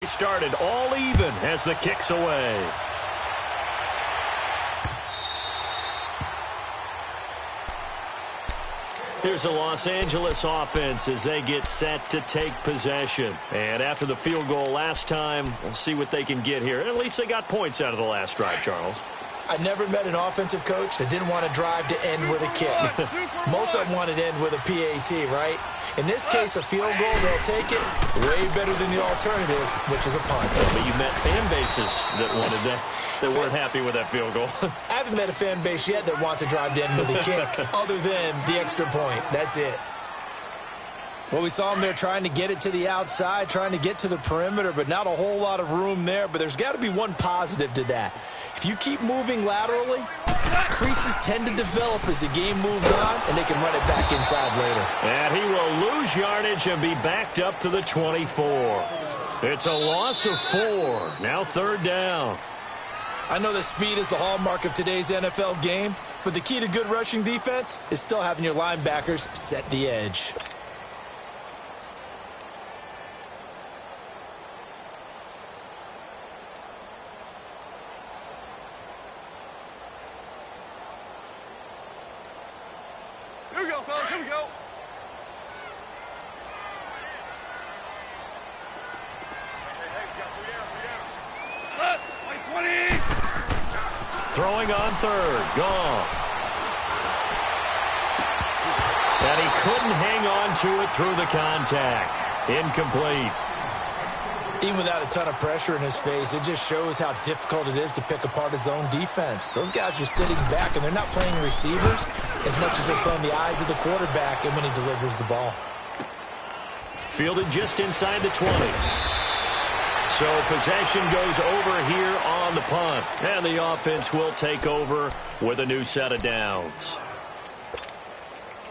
started all even as the kick's away. Here's the Los Angeles offense as they get set to take possession. And after the field goal last time, we'll see what they can get here. At least they got points out of the last drive, Charles. I never met an offensive coach that didn't want to drive to end with a kick. Most of them wanted to end with a PAT, right? In this case, a field goal, they'll take it way better than the alternative, which is a punt. But you've met fan bases that wanted that, that weren't happy with that field goal. I haven't met a fan base yet that wants to drive to end with a kick, other than the extra point. That's it. Well, we saw them there trying to get it to the outside, trying to get to the perimeter, but not a whole lot of room there. But there's got to be one positive to that. If you keep moving laterally, creases tend to develop as the game moves on, and they can run it back inside later. And he will lose yardage and be backed up to the 24. It's a loss of 4. Now 3rd down. I know that speed is the hallmark of today's NFL game, but the key to good rushing defense is still having your linebackers set the edge. Here we go, fellas. Here we go. Throwing on 3rd. Goff. And he couldn't hang on to it through the contact. Incomplete. Even without a ton of pressure in his face, it just shows how difficult it is to pick apart his own defense. Those guys are sitting back, and they're not playing receivers as much as they're playing the eyes of the quarterback and when he delivers the ball. Fielded just inside the 20. So possession goes over here on the punt. And the offense will take over with a new set of downs.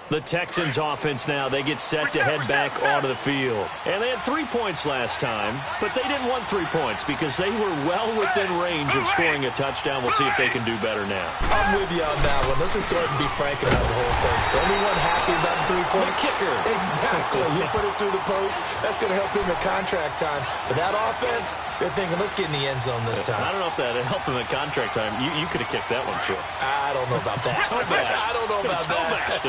The Texans offense now, they get set to head back onto the field. And they had 3 points last time, but they didn't want 3 points because they were well within range of scoring a touchdown. We'll see if they can do better now. I'm with you on that one. Let's just go ahead and be frank about the whole thing. The only one happy about the 3-point kicker. Exactly. You put it through the post. That's going to help him at contract time. But that offense, they're thinking, let's get in the end zone this time. I don't know if that helped him at contract time. You could have kicked that one through. I don't know about that. I don't know about that.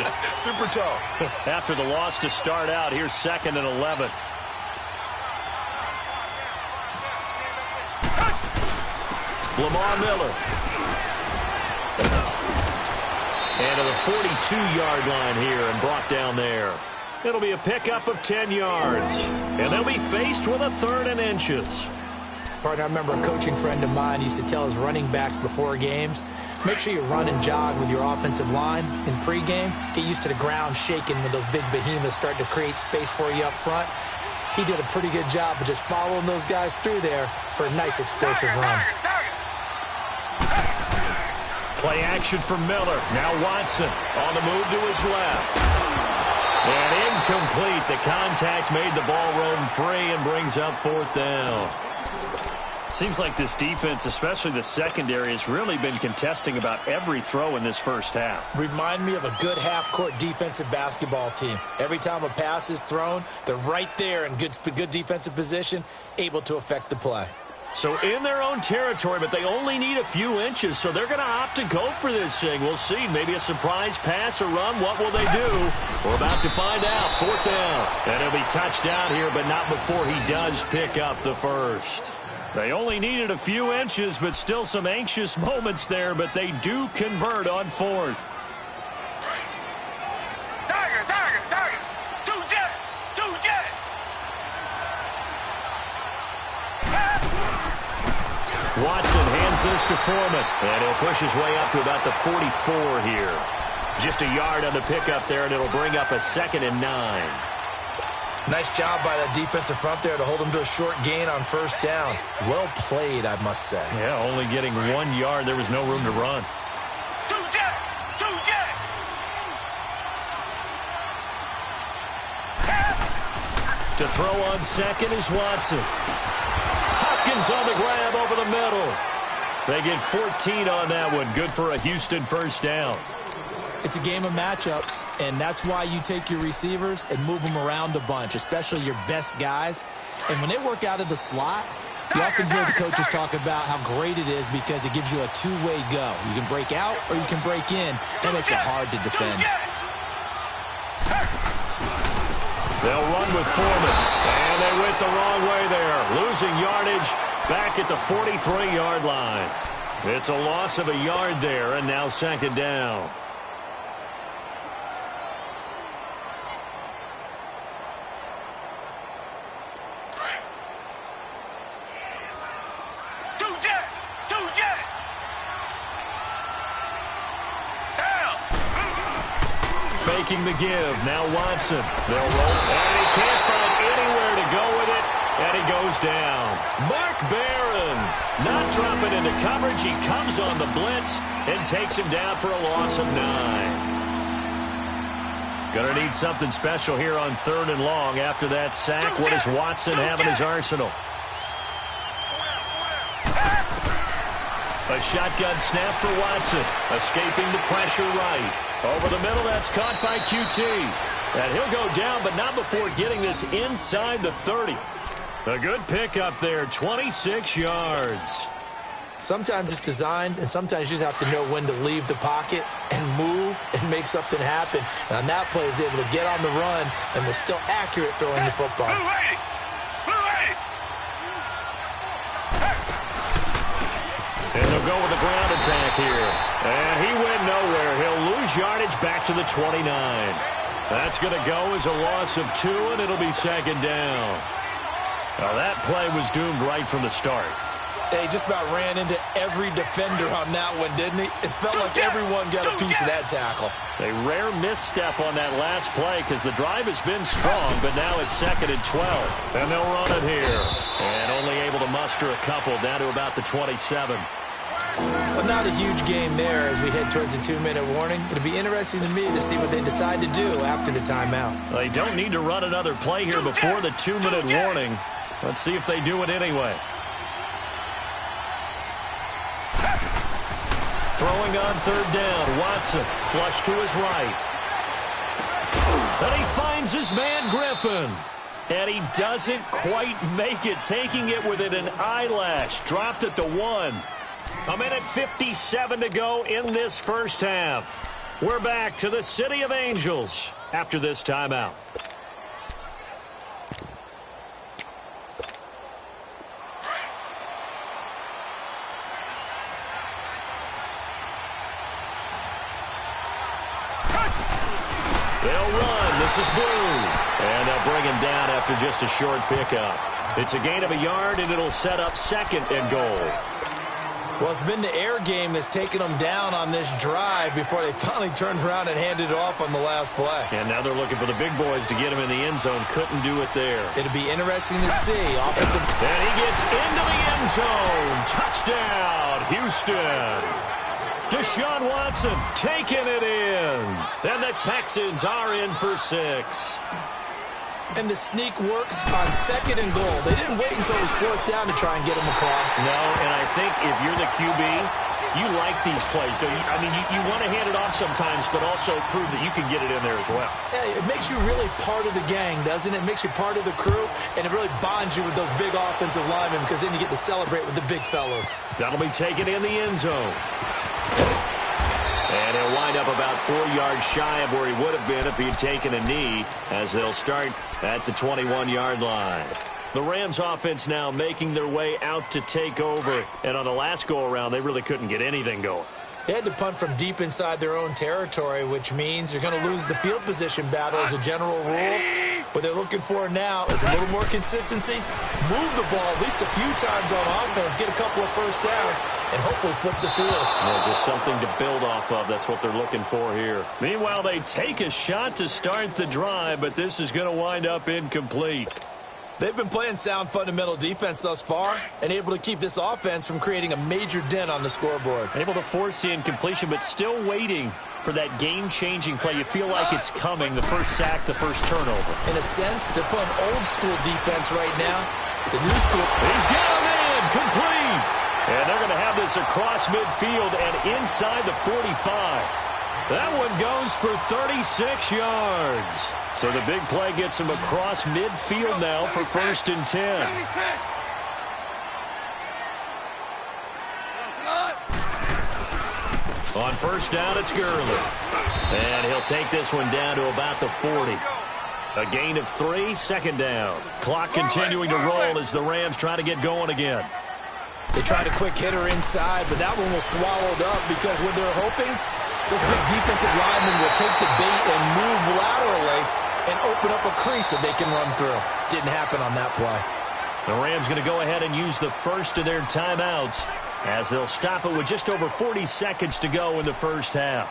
Super toe. After the loss to start out, here's 2nd and 11. Lamar Miller. And to the 42-yard line here and brought down there. It'll be a pickup of 10 yards. And they'll be faced with a 3rd and inches. Partner, I remember a coaching friend of mine used to tell his running backs before games, make sure you run and jog with your offensive line in pregame. Get used to the ground shaking when those big behemoths start to create space for you up front. He did a pretty good job of just following those guys through there for a nice explosive run. Play action for Miller. Now Watson on the move to his left. And incomplete. The contact made the ball roam free and brings up 4th down. Seems like this defense, especially the secondary, has really been contesting about every throw in this first half. Remind me of a good half-court defensive basketball team. Every time a pass is thrown, they're right there in good defensive position, able to affect the play. So in their own territory, but they only need a few inches, so they're going to opt to go for this thing. We'll see. Maybe a surprise pass or run. What will they do? We're about to find out. 4th down. And he'll be touchdown here, but not before he does pick up the first. They only needed a few inches, but still some anxious moments there, but they do convert on 4th. Target. 2 jet. Watson hands this to Foreman, and he'll push his way up to about the 44 here. Just a yard on the pickup there, and it'll bring up a 2nd and 9. Nice job by that defensive front there to hold him to a short gain on 1st down. Well played, I must say. Yeah, only getting 1 yard. There was no room to run. 2 jet. To throw on 2nd is Watson. Hopkins on the grab over the middle. They get 14 on that one. Good for a Houston 1st down. It's a game of matchups, and that's why you take your receivers and move them around a bunch, especially your best guys. And when they work out of the slot, you often hear the coaches talk about how great it is because it gives you a two-way go. You can break out or you can break in. That makes it hard to defend. They'll run with Foreman, and they went the wrong way there, losing yardage back at the 43-yard line. It's a loss of a yard there, and now second down. Faking the give. Now Watson. They'll roll. And he can't find anywhere to go with it. And he goes down. Mark Barron not dropping into coverage. He comes on the blitz and takes him down for a loss of 9. Gonna need something special here on 3rd and long after that sack. What does Watson have in his arsenal? A shotgun snap for Watson. Escaping the pressure right. Over the middle, that's caught by QT. And he'll go down, but not before getting this inside the 30. A good pickup there, 26 yards. Sometimes it's designed, and sometimes you just have to know when to leave the pocket and move and make something happen. And on that play, he was able to get on the run and was still accurate throwing the football. And they'll go with the ground attack here. And he went nowhere. He'll lose yardage back to the 29. That's going to go as a loss of 2, and it'll be second down. Now, that play was doomed right from the start. They just about ran into every defender on that one, didn't he? It felt like everyone got a piece of that tackle. A rare misstep on that last play because the drive has been strong, but now it's 2nd and 12. And they'll run it here. And only able to muster a couple down to about the 27. Well, not a huge game there as we head towards the 2-minute warning. It'll be interesting to me to see what they decide to do after the timeout. They don't need to run another play here before the 2-minute warning. Let's see if they do it anyway. Throwing on 3rd down, Watson, flush to his right. And he finds his man, Griffin. And he doesn't quite make it, taking it within an eyelash. Dropped at the 1. A minute 57 to go in this first half. We're back to the City of Angels after this timeout. They'll run. This is Blue. And they'll bring him down after just a short pickup. It's a gain of a yard, and it'll set up 2nd and goal. Well, it's been the air game that's taken them down on this drive before they finally turned around and handed it off on the last play. And now they're looking for the big boys to get him in the end zone. Couldn't do it there. It'll be interesting to see. Offensive. And he gets into the end zone. Touchdown, Houston. Deshaun Watson taking it in. And the Texans are in for 6. And the sneak works on 2nd and goal. They didn't wait until it was 4th down to try and get him across. No, and I think if you're the QB, you like these plays, don't you? I mean, you want to hand it off sometimes, but also prove that you can get it in there as well. Yeah, it makes you really part of the gang, doesn't it? It makes you part of the crew, and it really bonds you with those big offensive linemen because then you get to celebrate with the big fellas. That'll be taken in the end zone. And he'll wind up about 4 yards shy of where he would have been if he had taken a knee, as they'll start at the 21-yard line. The Rams offense now making their way out to take over. And on the last go-around, they really couldn't get anything going. They had to punt from deep inside their own territory, which means you're going to lose the field position battle as a general rule. What they're looking for now is a little more consistency, move the ball at least a few times on offense, get a couple of first downs, and hopefully flip the field. Well, just something to build off of. That's what they're looking for here. Meanwhile, they take a shot to start the drive, but this is going to wind up incomplete. They've been playing sound fundamental defense thus far and able to keep this offense from creating a major dent on the scoreboard. Able to force the incompletion, but still waiting for that game-changing play. You feel like it's coming, the first sack, the first turnover. In a sense, they're playing old-school defense right now. The new school. He's got him in, complete. And they're going to have this across midfield and inside the 45. That one goes for 36 yards. So the big play gets him across midfield now for 1st and 10. 76. On 1st down, it's Gurley. And he'll take this one down to about the 40. A gain of 3, 2nd down. Clock continuing to roll as the Rams try to get going again. They tried a quick hitter inside, but that one was swallowed up because what they're hoping, those big defensive linemen will take the bait and move laterally and open up a crease that they can run through. Didn't happen on that play. The Rams going to go ahead and use the first of their timeouts as they'll stop it with just over 40 seconds to go in the first half.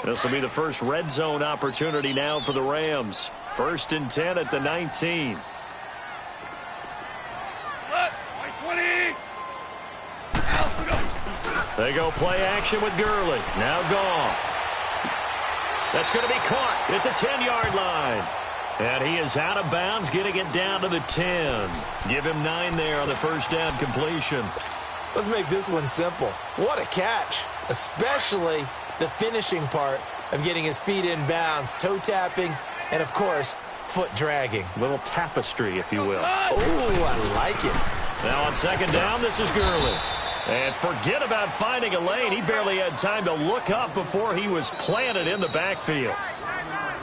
This will be the first red zone opportunity now for the Rams. 1st and 10 at the 19. They go play action with Gurley. Now Goff. That's going to be caught at the 10-yard line. And he is out of bounds, getting it down to the 10. Give him 9 there on the 1st down completion. Let's make this one simple. What a catch, especially the finishing part of getting his feet in bounds, toe tapping, and, of course, foot dragging. A little tapestry, if you will. Oh, I like it. Now on 2nd down, this is Gurley. And forget about finding a lane. He barely had time to look up before he was planted in the backfield.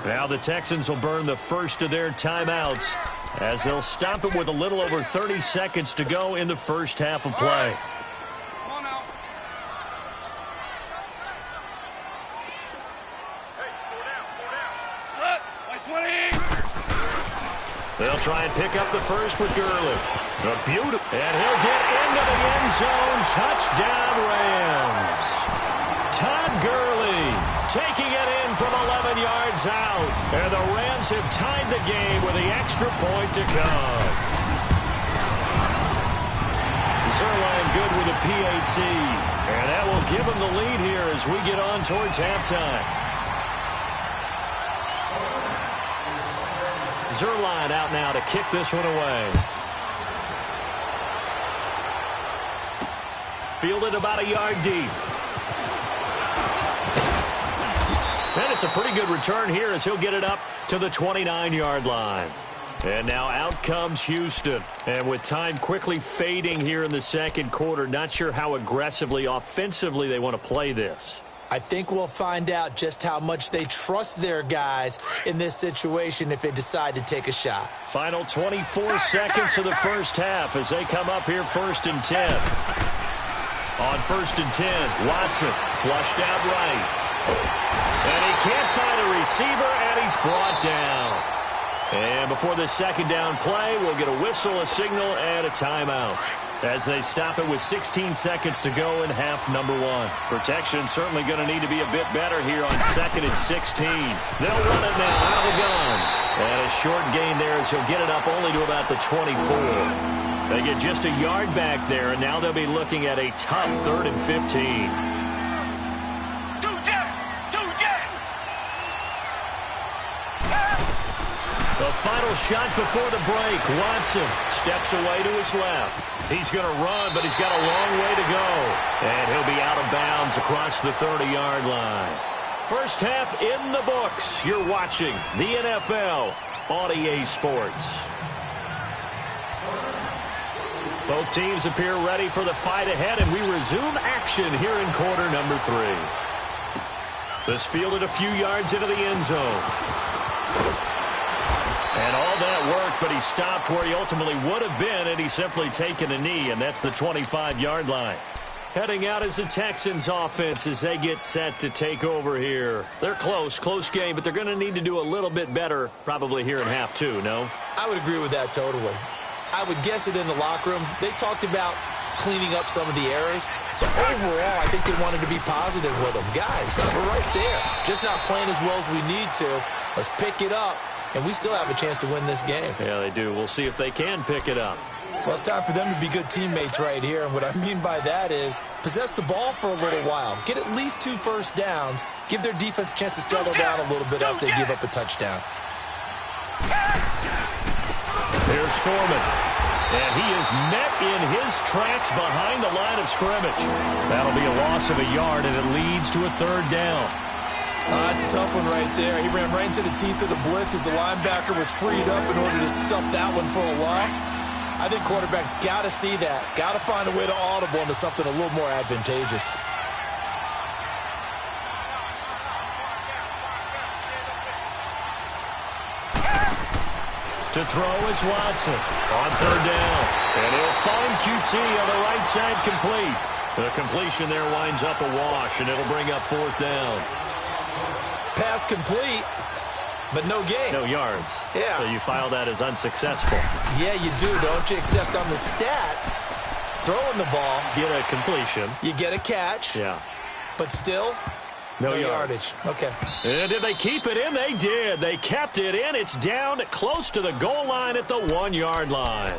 Now the Texans will burn the first of their timeouts as they'll stop it with a little over 30 seconds to go in the first half of play. They'll try and pick up the first with Gurley. A beautiful, and he'll get into the end zone. Touchdown, Rams. Todd Gurley taking it in from 11 yards out. And the Rams have tied the game with the extra point to come. Zerline good with a PAT. And that will give him the lead here as we get on towards halftime. Zerline out now to kick this one away. Fielded about a yard deep. And it's a pretty good return here as he'll get it up to the 29-yard line. And now out comes Houston. And with time quickly fading here in the second quarter, not sure how aggressively, offensively they want to play this. I think we'll find out just how much they trust their guys in this situation if they decide to take a shot. Final 24 seconds of the first half as they come up here 1st and 10. On 1st and 10, Watson flushed out right. And he can't find a receiver, and he's brought down. And before this 2nd down play, we'll get a whistle, a signal, and a timeout as they stop it with 16 seconds to go in half number 1. Protection certainly going to need to be a bit better here on 2nd and 16. They'll run it now out of the gun. And a short gain there as he'll get it up only to about the 24. They get just a yard back there, and now they'll be looking at a tough 3rd and 15. The final shot before the break. Watson steps away to his left. He's going to run, but he's got a long way to go. And he'll be out of bounds across the 30-yard line. First half in the books. You're watching the NFL on EA Sports. Both teams appear ready for the fight ahead, and we resume action here in quarter number 3. This fielded a few yards into the end zone. And all that worked, but he stopped where he ultimately would have been, and he's simply taken a knee, and that's the 25-yard line. Heading out is the Texans offense as they get set to take over here. They're close game, but they're going to need to do a little bit better probably here in half 2, no? I would agree with that totally. I would guess it in the locker room. They talked about cleaning up some of the errors, but overall, I think they wanted to be positive with them. Guys, we're right there. Just not playing as well as we need to. Let's pick it up, and we still have a chance to win this game. Yeah, they do. We'll see if they can pick it up. Well, it's time for them to be good teammates right here, and what I mean by that is possess the ball for a little while, get at least 2 first downs, give their defense a chance to settle down a little bit after they give up a touchdown. Here's Foreman. And he is met in his tracks behind the line of scrimmage. That'll be a loss of a yard, and it leads to a third down. That's a tough one right there. He ran right into the teeth of the blitz as the linebacker was freed up in order to stop that one for a loss. I think quarterbacks got to see that. Got to find a way to audible into something a little more advantageous. To throw is Watson on third down. And he'll find QT on the right side complete. The completion there winds up a wash, and it'll bring up fourth down. Pass complete, but no gain. No yards. Yeah. So you file that as unsuccessful. Yeah, you do, don't you? Except on the stats, throwing the ball. Get a completion. You get a catch. Yeah. But still, no yardage. Okay. And did they keep it in? They did. They kept it in. It's down close to the goal line at the 1-yard line.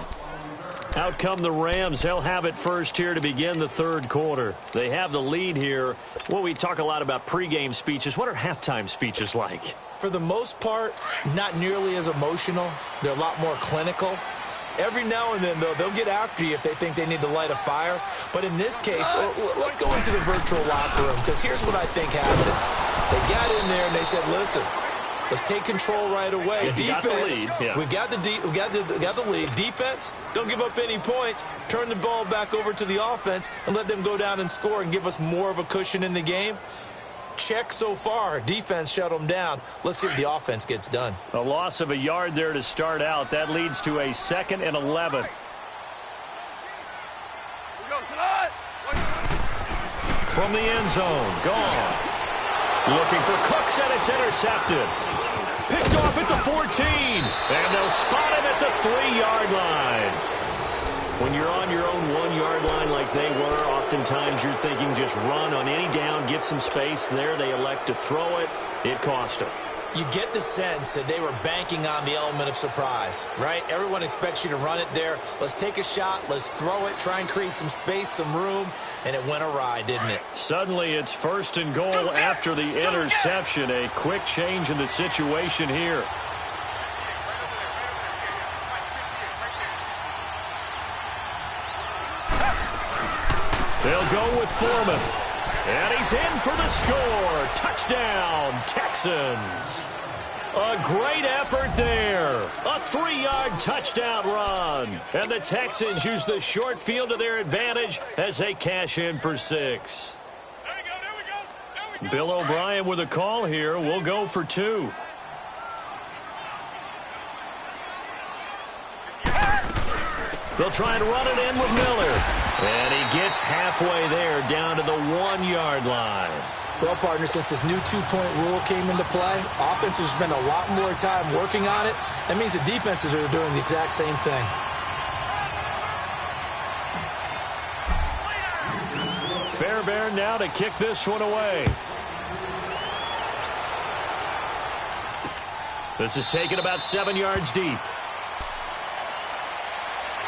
Out come the Rams. They'll have it first here to begin the third quarter. They have the lead here. Well, we talk a lot about pregame speeches. What are halftime speeches like? For the most part, not nearly as emotional. They're a lot more clinical. Every now and then, though, they'll get after you if they think they need to light a fire. But in this case, let's go into the virtual locker room, because here's what I think happened. They got in there and they said, listen, let's take control right away. Yeah, defense, yeah. we got the lead. Defense, don't give up any points. Turn the ball back over to the offense and let them go down and score and give us more of a cushion in the game. Check so far. Defense shut them down. Let's see if the offense gets done. A loss of a yard there to start out. That leads to a 2nd and 11. From the end zone, gone. Looking for Cooks, and it's intercepted. Picked off at the 14. And they'll spot him at the 3-yard line. When you're on your own 1-yard line like they were, oftentimes you're thinking just run on any down, get some space. There they elect to throw it. It cost them. You get the sense that they were banking on the element of surprise, right? Everyone expects you to run it there. Let's take a shot. Let's throw it. Try and create some space, some room. And it went awry, didn't it? Suddenly it's 1st and goal after the interception. A quick change in the situation here. They'll go with Foreman. And he's in for the score. Touchdown, Texans. A great effort there. A 3-yard touchdown run. And the Texans use the short field to their advantage as they cash in for 6. Bill O'Brien with a call here. We'll go for 2. They'll try and run it in with Miller. And he gets halfway there down to the 1-yard line. Well, partner, since this new 2-point rule came into play, offenses spend a lot more time working on it. That means the defenses are doing the exact same thing. Fairbairn now to kick this one away. This is taken about 7 yards deep.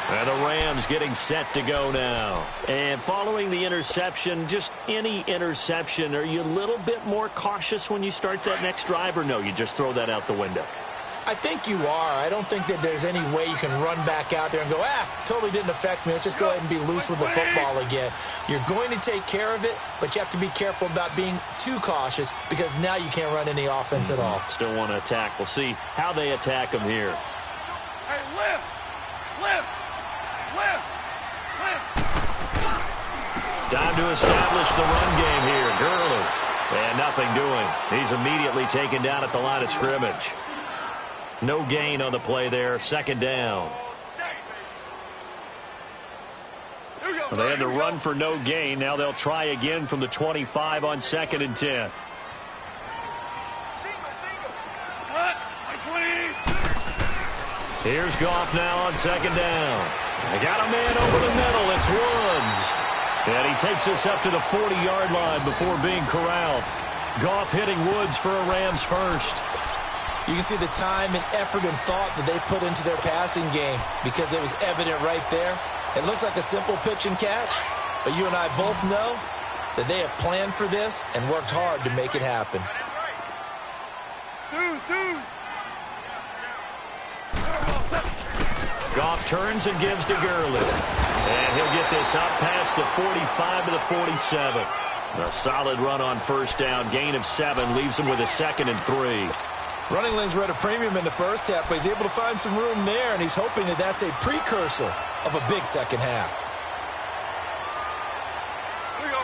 And the Rams getting set to go now. And following the interception, just any interception, are you a little bit more cautious when you start that next drive, or no, you just throw that out the window? I think you are. I don't think that there's any way you can run back out there and go, totally didn't affect me. Let's just go ahead and be loose with the football again. You're going to take care of it, but you have to be careful about being too cautious, because now you can't run any offense at all. Still want to attack. We'll see how they attack them here. Hey, lift! Lift! Lift! Time to establish the run game here. Gurley. And nothing doing. He's immediately taken down at the line of scrimmage. No gain on the play there. 2nd down. Well, they had to run for no gain. Now they'll try again from the 25 on 2nd and 10. Here's Goff now on 2nd down. They got a man over the middle. It's Woods. And he takes us up to the 40-yard line before being corralled. Goff hitting Woods for a Rams first. You can see the time and effort and thought that they put into their passing game, because it was evident right there. It looks like a simple pitch and catch, but you and I both know that they have planned for this and worked hard to make it happen. Goff turns and gives to Gurley. And he'll get this up past the 45 to the 47. A solid run on first down. Gain of 7 leaves him with a 2nd and 3. Running lanes were at a premium in the first half, but he's able to find some room there, and he's hoping that that's a precursor of a big second half. Here we go.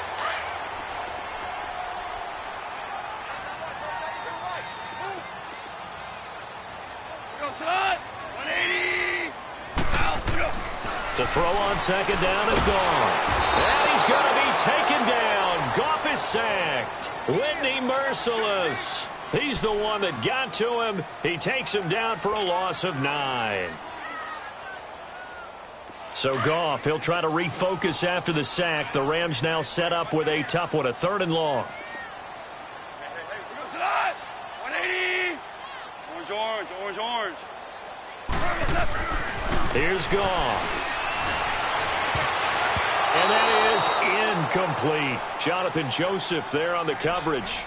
Here we go, son. 180. Out. Here we go. To throw on second down is gone. And he's going to be taken down. Goff is sacked. Whitney merciless. He's the one that got to him. He takes him down for a loss of 9. So Goff, he'll try to refocus after the sack. The Rams now set up with a tough one, a 3rd and long. Hey, here we go, son. 180. Orange. Here's Goff. And that is incomplete. Jonathan Joseph there on the coverage.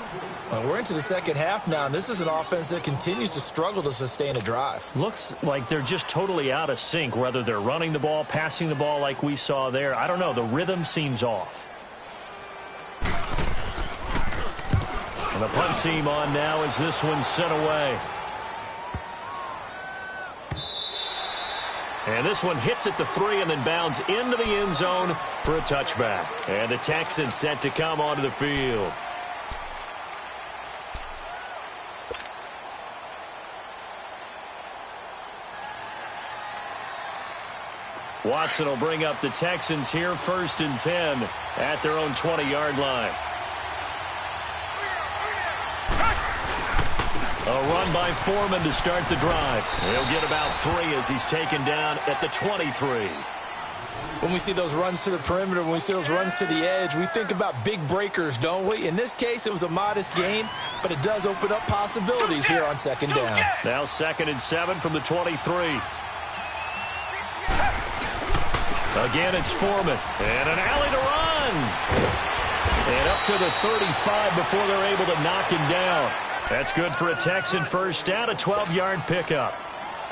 Well, we're into the second half now, and this is an offense that continues to struggle to sustain a drive. Looks like they're just totally out of sync, whether they're running the ball, passing the ball like we saw there. I don't know. The rhythm seems off. And the punt team on now as this one's sent away. And this one hits at the 3 and then bounds into the end zone for a touchback. And the Texans set to come onto the field. Watson will bring up the Texans here 1st and 10 at their own 20-yard line. A run by Foreman to start the drive. He'll get about 3 as he's taken down at the 23. When we see those runs to the perimeter, when we see those runs to the edge, we think about big breakers, don't we? In this case, it was a modest gain, but it does open up possibilities here on second down. Now 2nd and 7 from the 23. Again, it's Foreman. And an alley to run. And up to the 35 before they're able to knock him down. That's good for a Texan first down, a 12-yard pickup.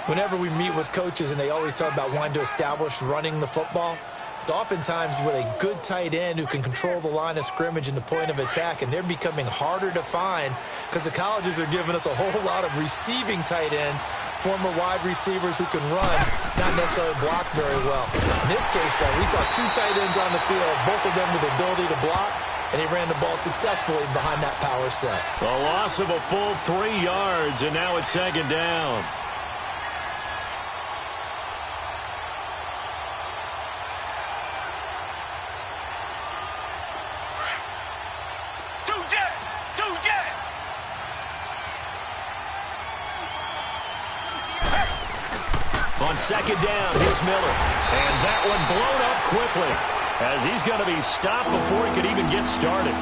Whenever we meet with coaches and they always talk about wanting to establish running the football, it's oftentimes with a good tight end who can control the line of scrimmage and the point of attack, and they're becoming harder to find because the colleges are giving us a whole lot of receiving tight ends, former wide receivers who can run, not necessarily block very well. In this case, though, we saw 2 tight ends on the field, both of them with the ability to block, and he ran the ball successfully behind that power set. A loss of a full 3 yards, and now it's second down. On second down, here's Miller. And that one blown up quickly as he's going to be stopped before he could even get started.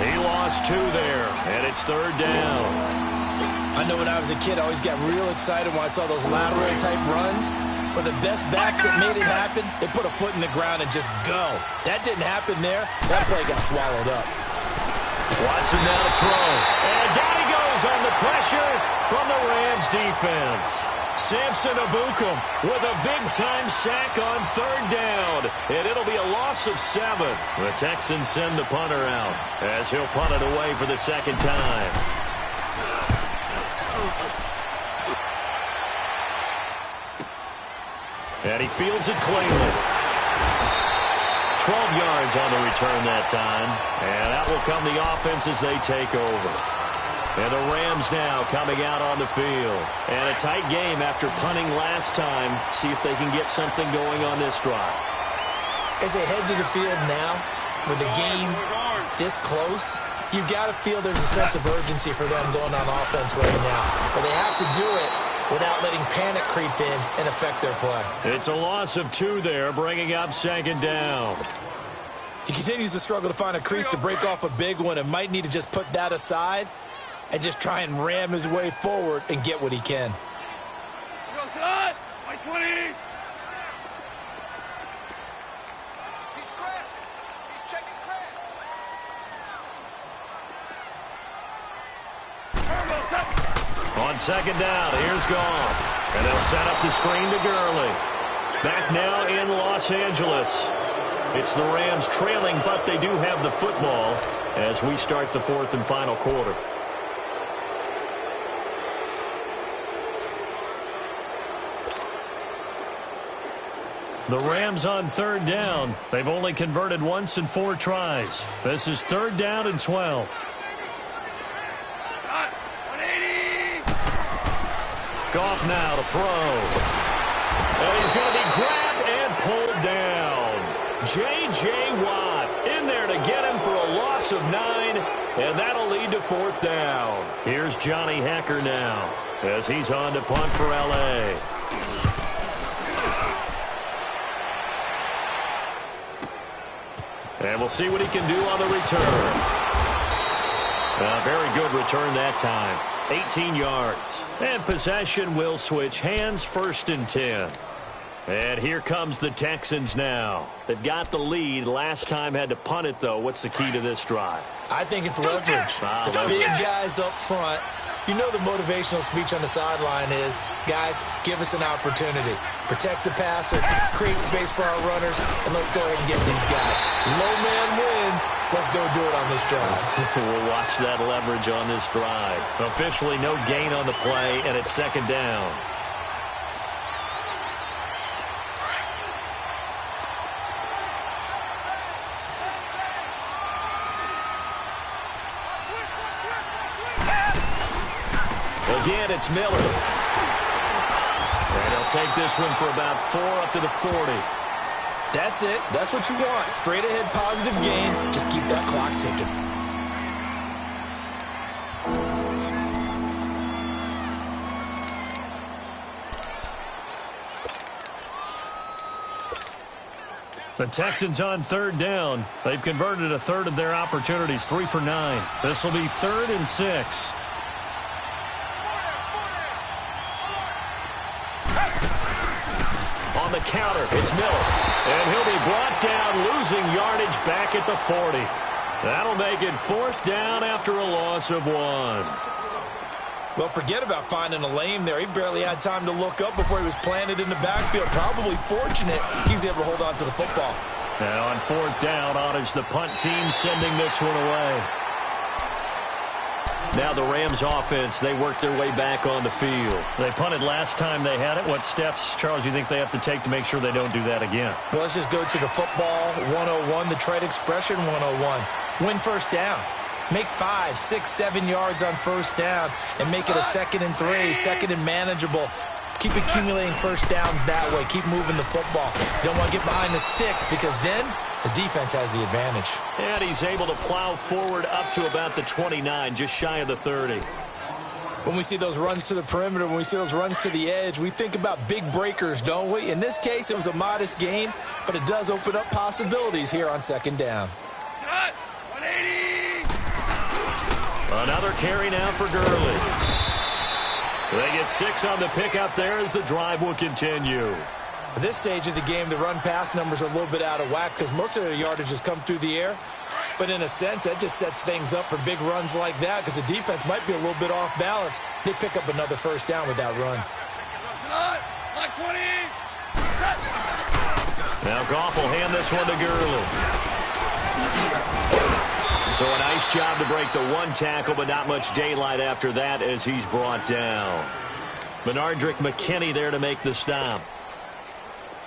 He lost 2 there, and it's 3rd down. I know when I was a kid, I always got real excited when I saw those lateral-type runs. But the best backs that made it happen, they put a foot in the ground and just go. That didn't happen there. That play got swallowed up. Watson now to throw. And down he goes on the pressure from the Rams defense. Samson Abukum with a big-time sack on 3rd down. And it'll be a loss of 7. The Texans send the punter out as he'll punt it away for the 2nd time. And he fields it cleanly. 12 yards on the return that time. And out will come the offense as they take over. And the Rams now coming out on the field. And a tight game after punting last time. See if they can get something going on this drive. As they head to the field now, with the game this close, you've got to feel there's a sense of urgency for them going on offense right now. But they have to do it without letting panic creep in and affect their play. It's a loss of 2 there, bringing up 2nd down. He continues to struggle to find a crease to break off a big one and might need to just put that aside and just try and ram his way forward and get what he can. Go, son. 120. He's crashing. He's checking crash. On 2nd down, here's Goff. And they'll set up the screen to Gurley. Back now in Los Angeles. It's the Rams trailing, but they do have the football as we start the fourth and final quarter. The Rams on third down. They've only converted once in 4 tries. This is third down and 12. Goff now to throw. And he's going to be grabbed and pulled down. J.J. Watt in there to get him for a loss of 9, and that'll lead to fourth down. Here's Johnny Hacker now as he's on to punt for L.A. And we'll see what he can do on the return. A very good return that time. 18 yards. And possession will switch hands, first and 10. And here comes the Texans now. They've got the lead. Last time had to punt it, though. What's the key to this drive? I think it's leverage. The big guys up front. You know the motivational speech on the sideline is, guys, give us an opportunity. Protect the passer, create space for our runners, and let's go ahead and get these guys. Low man wins. Let's go do it on this drive. We'll watch that leverage on this drive. Officially no gain on the play, and it's second down. Again, it's Miller. And he'll take this one for about 4 up to the 40. That's it. That's what you want. Straight ahead positive gain. Just keep that clock ticking. The Texans on third down. They've converted a third of their opportunities, 3 for 9. This will be 3rd and 6. On the counter, it's Miller. And he'll be brought down, losing yardage back at the 40. That'll make it 4th down after a loss of 1. Well, forget about finding a lane there. He barely had time to look up before he was planted in the backfield. Probably fortunate he was able to hold on to the football. And on 4th down, on is the punt team sending this one away. Now the Rams offense, they worked their way back on the field. They punted last time they had it. What steps, Charles, you think they have to take to make sure they don't do that again? Well, let's just go to the football 101, the trade expression 101. Win first down. Make 5, 6, 7 yards on first down and make it a 2nd and 3, 2nd and manageable. Keep accumulating first downs that way. Keep moving the football. You don't want to get behind the sticks because then the defense has the advantage. And he's able to plow forward up to about the 29, just shy of the 30. When we see those runs to the perimeter, when we see those runs to the edge, we think about big breakers, don't we? In this case, it was a modest gain, but it does open up possibilities here on 2nd down. Cut! 180! Another carry now for Gurley. They get 6 on the pickup there as the drive will continue. At this stage of the game, the run-pass numbers are a little bit out of whack because most of their yardage has come through the air. But in a sense, that just sets things up for big runs like that because the defense might be a little bit off balance. They pick up another first down with that run. Like 20! Now Goff will hand this one to Gurley. So a nice job to break the 1 tackle, but not much daylight after that as he's brought down. Benardrick McKinney there to make the stop.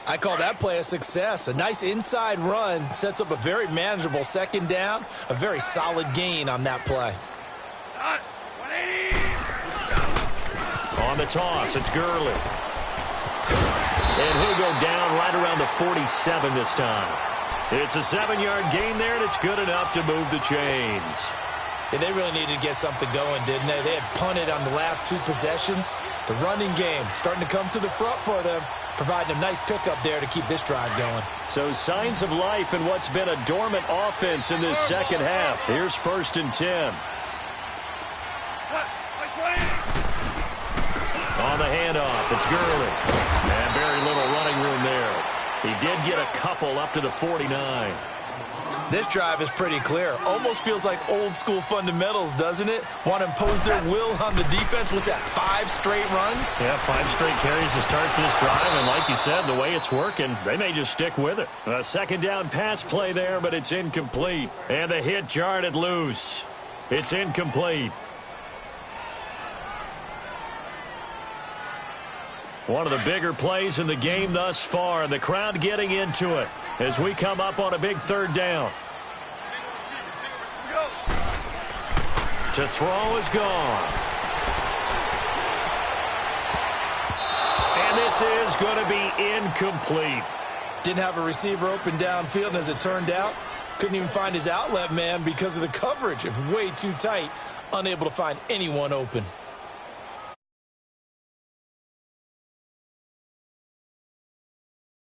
I call that play a success. A nice inside run sets up a very manageable 2nd down, a very solid gain on that play. 180! On the toss, it's Gurley. And he'll go down right around the 47 this time. It's a 7-yard gain there, and it's good enough to move the chains. Yeah, they really needed to get something going, didn't they? They had punted on the last 2 possessions. The running game starting to come to the front for them, providing a nice pickup there to keep this drive going. So signs of life in what's been a dormant offense in this second half. Here's 1st and 10. On the handoff, it's Gurley. And very little running room there. He did get a couple up to the 49. This drive is pretty clear. Almost feels like old school fundamentals, doesn't it? Want to impose their will on the defense. What's that, 5 straight runs? Yeah, 5 straight carries to start this drive. And like you said, the way it's working, they may just stick with it. A second down pass play there, but it's incomplete. And the hit jarred it loose. It's incomplete. One of the bigger plays in the game thus far, and the crowd getting into it as we come up on a big third down. To throw is gone. And this is going to be incomplete. Didn't have a receiver open downfield, and as it turned out, couldn't even find his outlet man because of the coverage. It was way too tight, unable to find anyone open.